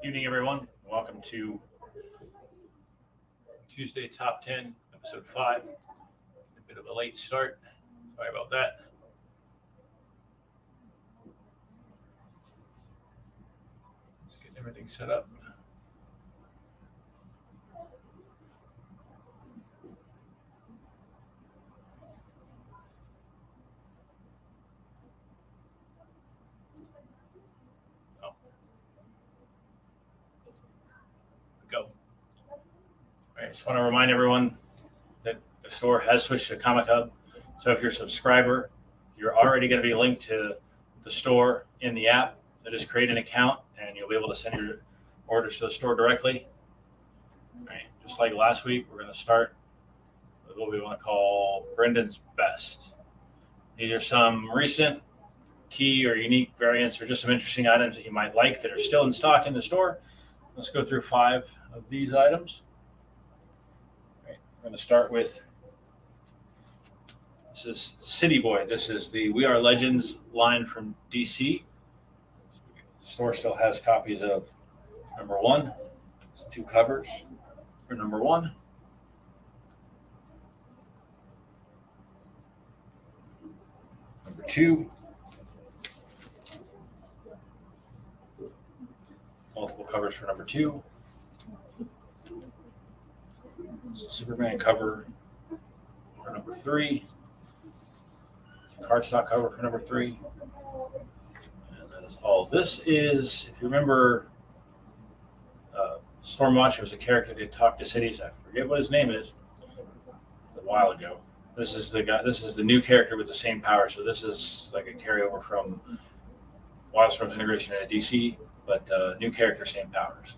Evening, everyone. Welcome to Tuesday Top 10, Episode 5. A bit of a late start. Sorry about that. Let's get everything set up. Go. All right, just want to remind everyone that the store has switched to Comic Hub. So if you're a subscriber, you're already going to be linked to the store in the app. So just create an account and you'll be able to send your orders to the store directly. All right, just like last week, we're going to start with what we want to call Brendan's Best. These are some recent key or unique variants or just some interesting items that you might like that are still in stock in the store. Let's go through 5 of these items. All right, we're going to start with, this is City Boy. This is the We Are Legends line from DC. The store still has copies of number 1. It's 2 covers for number 1. Number 2. Multiple covers for number 2. It's a Superman cover for number 3. It's a cardstock cover for number 3. And that is all. This is, if you remember, Stormwatch was a character that talked to cities. I forget what his name is. A while ago. This is the guy. This is the new character with the same power. So this is like a carryover from Wildstorm's integration into DC. But new character, same powers.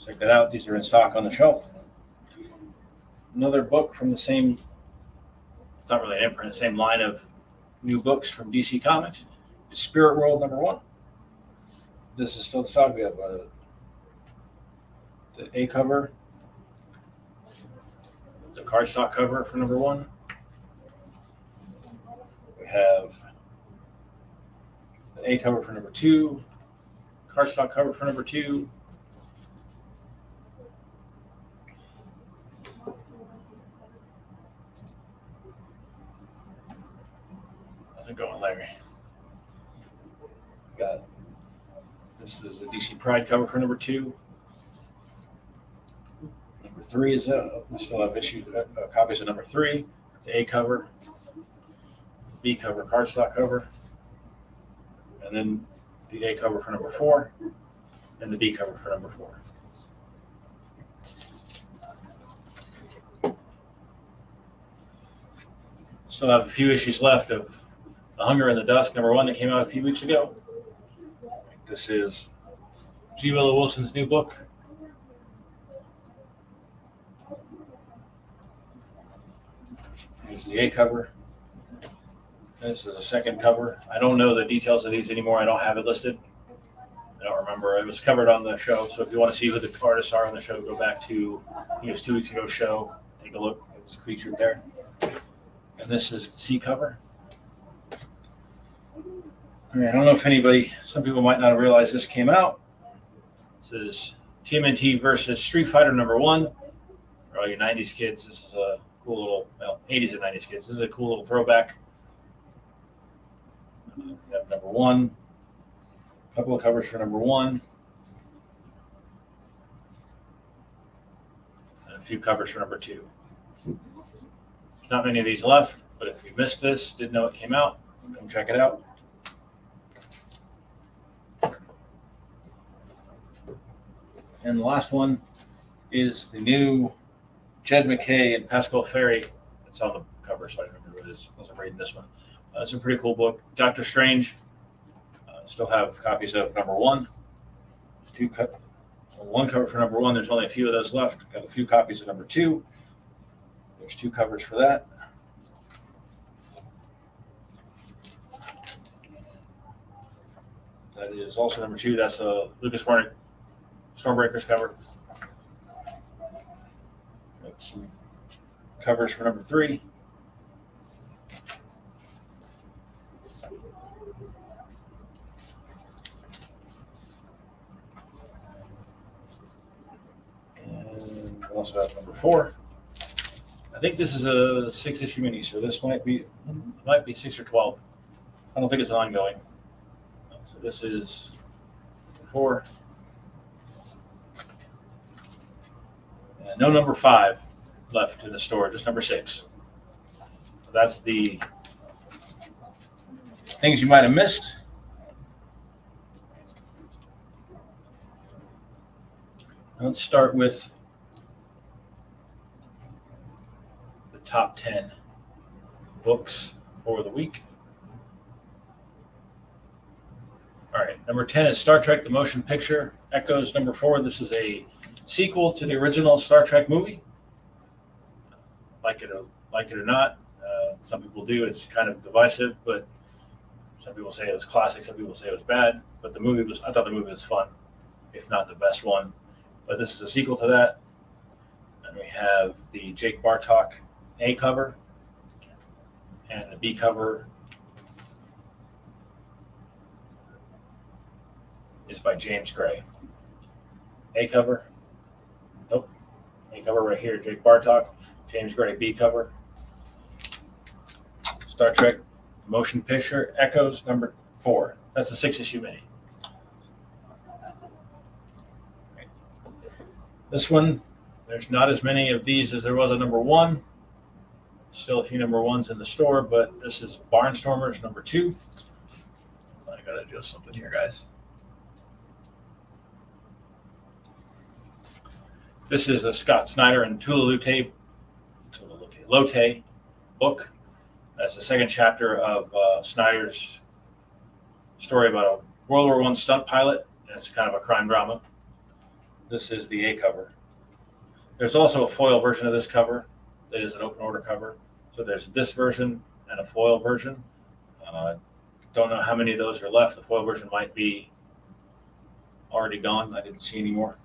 Check that out. These are in stock on the shelf. Another book from the same, it's not really an imprint, the same line of new books from DC Comics is Spirit World number 1. This is still in stock. We have the A cover, the cardstock cover for number 1. We have the A cover for number 2. Cardstock cover for number 2. How's it going, Larry? Got this is the DC Pride cover for number 2. Number 3 is we still have copies of number 3. The A cover, B cover, cardstock cover, and then the A cover for number 4, and the B cover for number 4. Still have a few issues left of The Hunger and the Dusk, number 1, that came out a few weeks ago. This is G. Willow Wilson's new book. Here's the A cover. This is a second cover. I don't know the details of these anymore. I don't have it listed. I don't remember. It was covered on the show. So if you want to see who the artists are on the show, go back to, I think it was 2 weeks ago show. Take a look. It was featured there. And this is the C cover. I don't know if some people might not have realized this came out. This is TMNT versus Street Fighter number 1. For all you 90s kids, this is a cool little, 80s and 90s kids. This is a cool little throwback. We have number 1, a couple of covers for number 1, and a few covers for number 2. There's not many of these left, but if you missed this, didn't know it came out, come check it out. And the last one is the new Jed McKay and Pascal Ferry. It's on the cover, so I remember it is. I wasn't reading this one. It's a pretty cool book. Doctor Strange. Still have copies of number 1. There's 1 cover for number 1. There's only a few of those left. Got a few copies of number 2. There's 2 covers for that. That is also number 2. That's a Lucas Warner Stormbreakers cover. Got some covers for number 3. Number 4. I think this is a 6-issue mini, so this might be 6 or 12. I don't think it's ongoing. So this is 4. And no number 5 left in the store, just number 6. So that's the things you might have missed. Let's start with the top 10 books for the week. All right, number 10 is Star Trek: The Motion Picture Echoes. Number 4, this is a sequel to the original Star Trek movie. Like it or not, some people do. It's kind of divisive, but some people say it was classic. Some people say it was bad. But I thought the movie was fun, if not the best one. But this is a sequel to that. And we have the Jake Bartok A cover, and the B cover is by James Gray. A cover, nope. A cover right here, Jake Bartok. James Gray B cover. Star Trek Motion Picture Echoes, number 4. That's a 6-issue mini. This one, there's not as many of these as there was a number 1. Still a few number 1s in the store, but this is Barnstormers number 2. I gotta adjust something here, guys. This is the Scott Snyder and Tula Lotay book. That's the second chapter of Snyder's story about a World War I stunt pilot. And it's kind of a crime drama. This is the A cover. There's also a foil version of this cover that is an open order cover. So there's this version and a foil version. Don't know how many of those are left. The foil version might be already gone. I didn't see any more.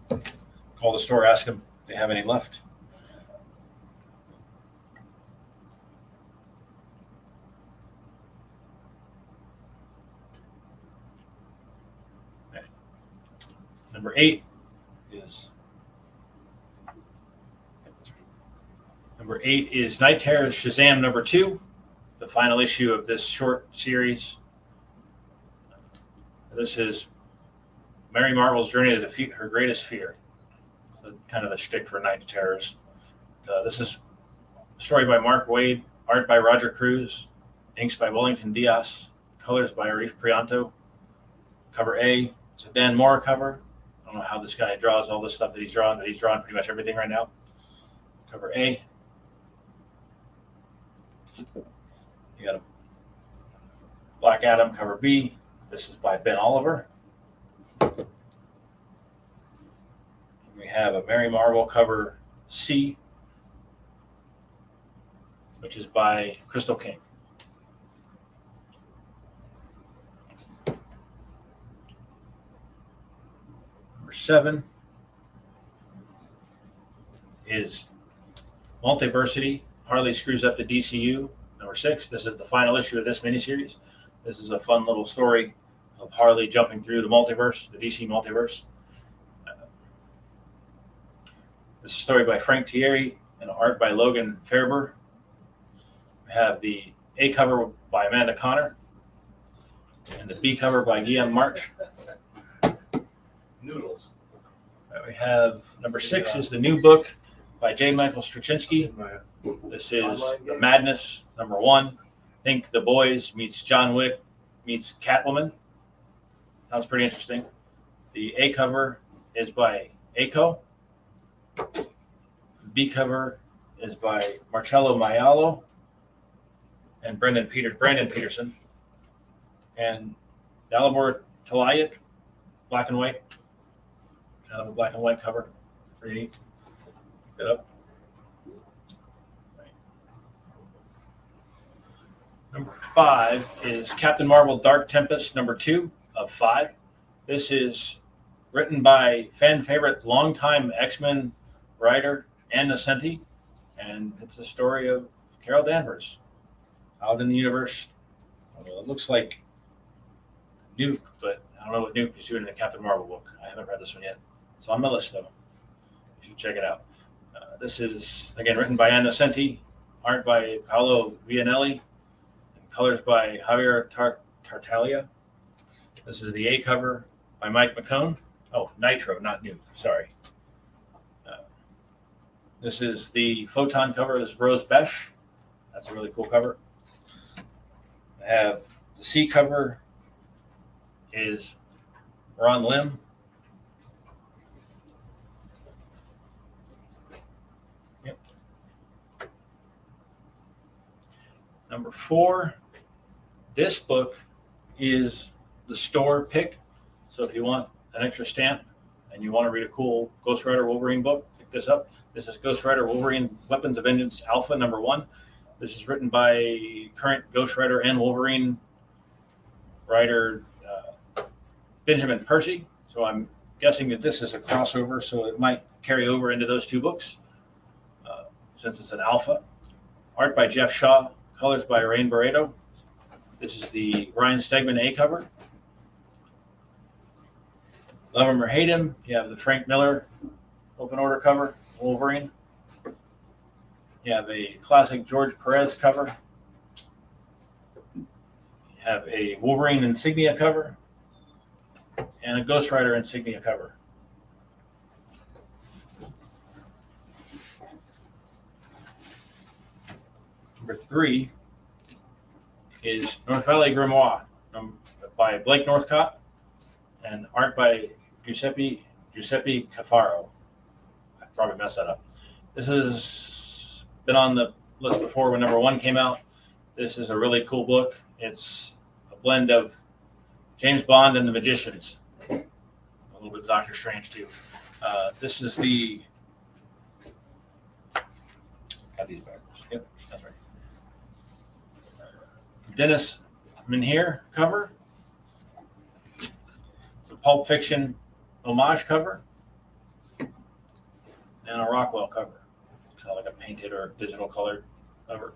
Call the store, ask them if they have any left. Okay. Number 8 is Night Terror's Shazam number 2, the final issue of this short series. This is Mary Marvel's journey to defeat her greatest fear. So kind of the shtick for Night Terrors. This is a story by Mark Waid, art by Roger Cruz, inks by Wellington Diaz, colors by Arif Prianto. Cover A, it's a Dan Mora cover. I don't know how this guy draws all this stuff that he's drawn, but he's drawn pretty much everything right now. Cover A. You got a Black Adam, cover B. This is by Ben Oliver. We have a Mary Marvel, cover C, which is by Crystal King. Number 7 is Multiversity. Harley screws up the DCU. Number 6. This is the final issue of this miniseries. This is a fun little story of Harley jumping through the multiverse, the DC multiverse. This is a story by Frank Thierry and art by Logan Faerber. We have the A cover by Amanda Connor and the B cover by Guillaume March. Noodles. We have number 6 is the new book by J. Michael Straczynski. This is The Madness, number 1. Think The Boys meets John Wick meets Catwoman. Sounds pretty interesting. The A cover is by Aiko. The B cover is by Marcello Maiolo and Brandon Peterson. And Dalibor Talayak, black and white. Kind of a black and white cover. Pretty neat. Pick it up. Number 5 is Captain Marvel Dark Tempest, number 2 of 5. This is written by fan favorite, longtime X-Men writer Ann Nocenti, and it's a story of Carol Danvers out in the universe. Well, it looks like Nuke, but I don't know what Nuke is doing in the Captain Marvel book. I haven't read this one yet. It's on my list, though. You should check it out. This is, again, written by Innocenti, art by Paolo Vianelli, and colors by Javier Tartaglia. This is the A cover by Mike McCone. Oh, Nitro, not new. Sorry. This is the Photon cover. This is Rose Besh. That's a really cool cover. I have the C cover is Ron Lim. Yep. Number 4. This book is the store pick. So if you want an extra stamp and you want to read a cool Ghost Rider Wolverine book, pick this up. This is Ghost Rider Wolverine Weapons of Vengeance Alpha number 1. This is written by current Ghost Rider and Wolverine writer Benjamin Percy. So I'm guessing that this is a crossover, so it might carry over into those 2 books since it's an alpha. Art by Jeff Shaw, colors by Rain Barreto. This is the Ryan Stegman A cover. Love him or hate him, you have the Frank Miller open order cover, Wolverine. You have a classic George Perez cover. You have a Wolverine insignia cover and a Ghost Rider insignia cover. Number 3 is North Valley Grimoire by Blake Northcott and art by Giuseppe Cafaro. I probably messed that up. This has been on the list before when number 1 came out. This is a really cool book. It's a blend of James Bond and the Magicians. A little bit of Doctor Strange too. This is the got these backwards. Yep, that's right. Dennis Minhier cover. It's a Pulp Fiction homage cover and a Rockwell cover. It's kind of like a painted or digital colored cover.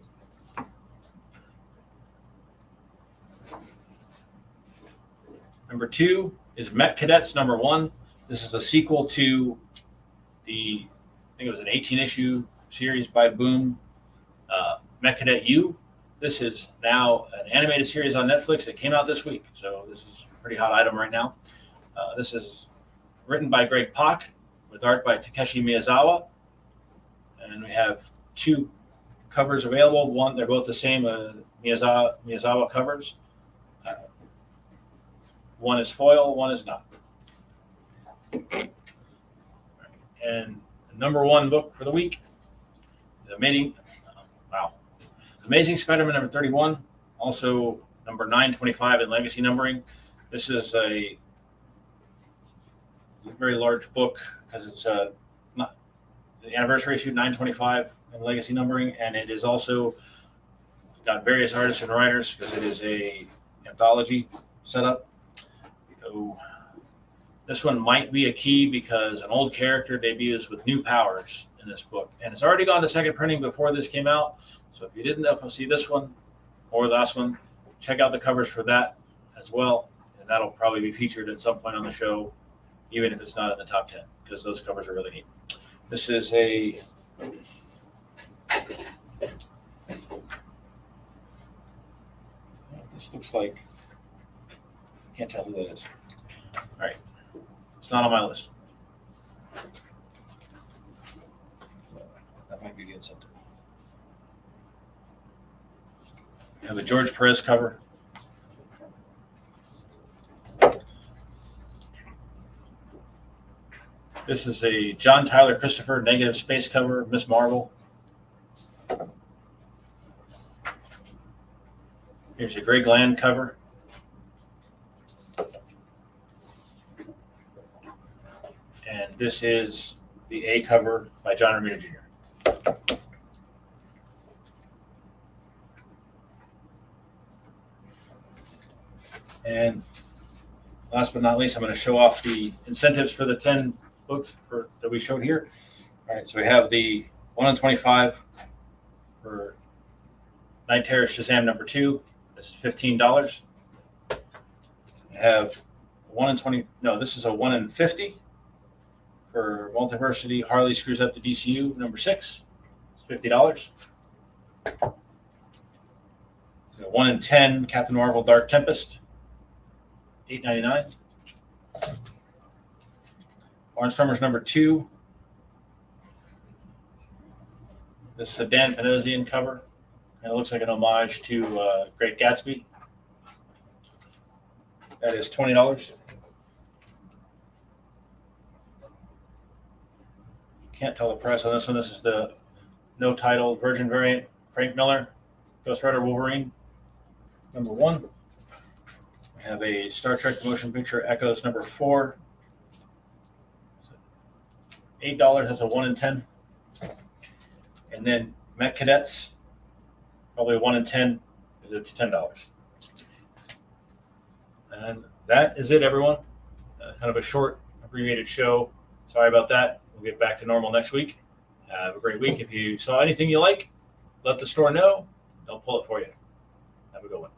Number 2 is Met Cadets number 1. This is a sequel to the, I think it was an 18-issue series by Boom, Met Cadet U. This is now an animated series on Netflix that came out this week, so this is a pretty hot item right now. This is written by Greg Pak with art by Takeshi Miyazawa, and we have 2 covers available. One, they're both the same Miyazawa covers. One is foil, one is not. And the number 1 book for the week, Amazing Spider-Man number 31, also number 925 in legacy numbering. This is a very large book because it's not the anniversary issue 925 in legacy numbering, and it is also got various artists and writers because it is a anthology setup. So this one might be a key because an old character debuts with new powers in this book, and it's already gone to second printing before this came out. So if you didn't see this one or the last one, check out the covers for that as well, and that'll probably be featured at some point on the show, even if it's not in the top 10, because those covers are really neat. This is this looks like, I can't tell who that is. All right, it's not on my list. That might be the incentive. We have a George Perez cover. This is a John Tyler Christopher negative space cover, Miss Marvel. Here's a Greg Land cover. And this is the A cover by John Romita Jr. And last but not least, I'm going to show off the incentives for the 10 books that we showed here. All right, so we have the 1 in 25 for Night Terror Shazam number 2. This is $15. We have 1 in 20. No, this is a 1 in 50 for Multiversity Harley Screws Up the DCU number 6. It's $50. So 1 in 10 Captain Marvel Dark Tempest, $8.99. Barnstormers number 2. This is a Dan Panosian cover, and it looks like an homage to Great Gatsby. That is $20. Can't tell the price on this one. This is the no title Virgin variant. Frank Miller, Ghost Rider Wolverine, number 1. We have a Star Trek motion picture Echoes number 4. $8. That's a 1 in 10. And then Met Cadets, probably 1 in 10, because it's $10. And that is it, everyone. Kind of a short, abbreviated show. Sorry about that. We'll get back to normal next week. Have a great week. If you saw anything you like, let the store know. They'll pull it for you. Have a good one.